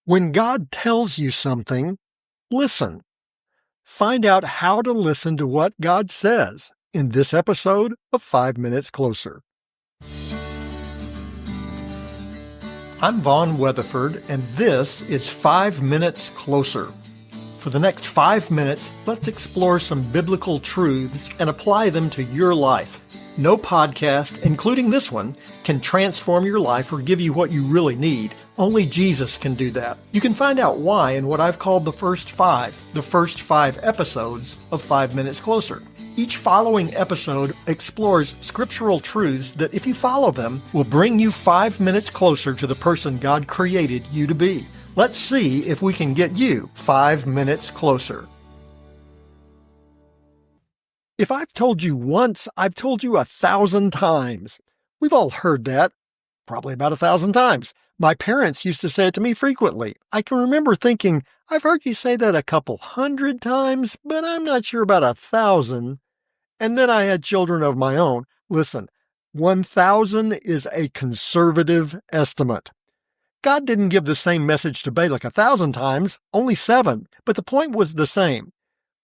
When God tells you something, listen. Find out how to listen to what God says in this episode of 5 Minutes Closer. I'm Vaughn Weatherford, and this is 5 Minutes Closer. For the next 5 minutes, let's explore some biblical truths and apply them to your life. No podcast, including this one, can transform your life or give you what you really need. Only Jesus can do that. You can find out why in what I've called the first five episodes of 5 Minutes Closer. Each following episode explores scriptural truths that, if you follow them, will bring you 5 minutes closer to the person God created you to be. Let's see if we can get you 5 minutes closer. If I've told you once, I've told you 1,000 times. We've all heard that, probably about 1,000 times. My parents used to say it to me frequently. I can remember thinking, I've heard you say that a couple hundred times, but I'm not sure about 1,000. And then I had children of my own. Listen, 1,000 is a conservative estimate. God didn't give the same message to Balak 1,000 times, only 7, but the point was the same.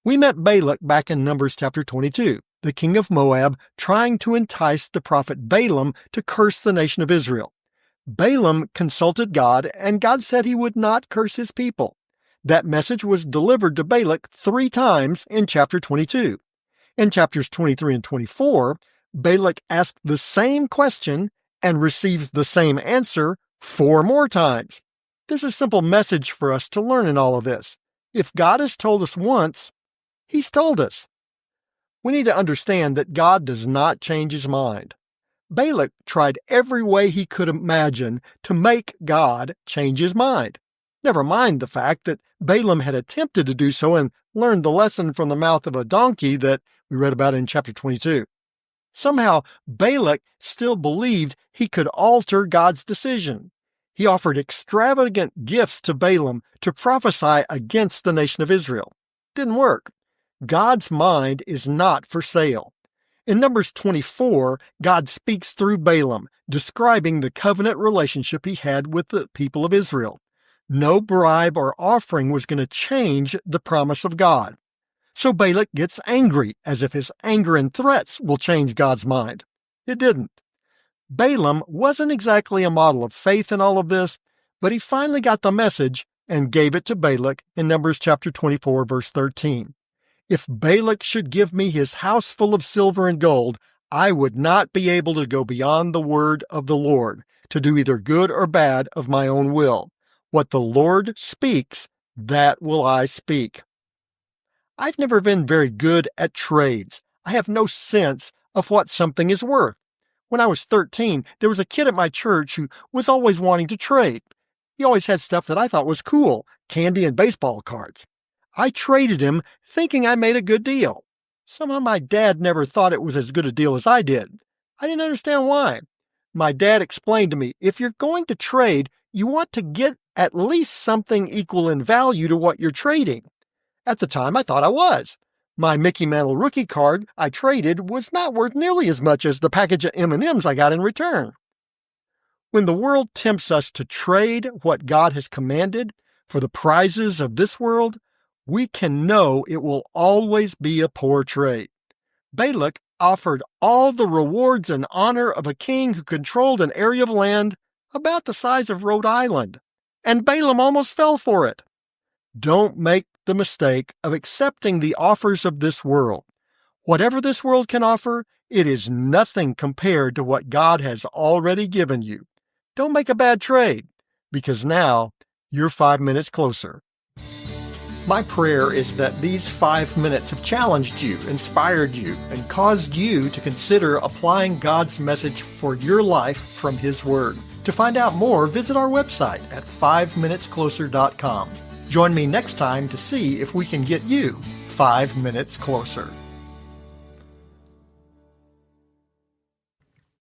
We met Balak back in Numbers chapter 22, the king of Moab, trying to entice the prophet Balaam to curse the nation of Israel. Balaam consulted God, and God said he would not curse his people. That message was delivered to Balak 3 times in chapter 22. In chapters 23 and 24, Balak asked the same question and receives the same answer 4 more times. There's a simple message for us to learn in all of this. If God has told us once, He's told us. We need to understand that God does not change his mind. Balak tried every way he could imagine to make God change his mind. Never mind the fact that Balaam had attempted to do so and learned the lesson from the mouth of a donkey that we read about in chapter 22. Somehow, Balak still believed he could alter God's decision. He offered extravagant gifts to Balaam to prophesy against the nation of Israel. Didn't work. God's mind is not for sale. In Numbers 24, God speaks through Balaam, describing the covenant relationship he had with the people of Israel. No bribe or offering was going to change the promise of God. So Balak gets angry, as if his anger and threats will change God's mind. It didn't. Balaam wasn't exactly a model of faith in all of this, but he finally got the message and gave it to Balak in Numbers chapter 24, verse 13. If Balak should give me his house full of silver and gold, I would not be able to go beyond the word of the Lord, to do either good or bad of my own will. What the Lord speaks, that will I speak. I've never been very good at trades. I have no sense of what something is worth. When I was 13, there was a kid at my church who was always wanting to trade. He always had stuff that I thought was cool, candy and baseball cards. I traded him thinking I made a good deal. Somehow my dad never thought it was as good a deal as I did. I didn't understand why. My dad explained to me, if you're going to trade, you want to get at least something equal in value to what you're trading. At the time, I thought I was. My Mickey Mantle rookie card I traded was not worth nearly as much as the package of M&Ms I got in return. When the world tempts us to trade what God has commanded for the prizes of this world, we can know it will always be a poor trade. Balak offered all the rewards and honor of a king who controlled an area of land about the size of Rhode Island, and Balaam almost fell for it. Don't make the mistake of accepting the offers of this world. Whatever this world can offer, it is nothing compared to what God has already given you. Don't make a bad trade, because now you're 5 minutes closer. My prayer is that these 5 minutes have challenged you, inspired you, and caused you to consider applying God's message for your life from His Word. To find out more, visit our website at 5minutescloser.com. Join me next time to see if we can get you 5 minutes closer.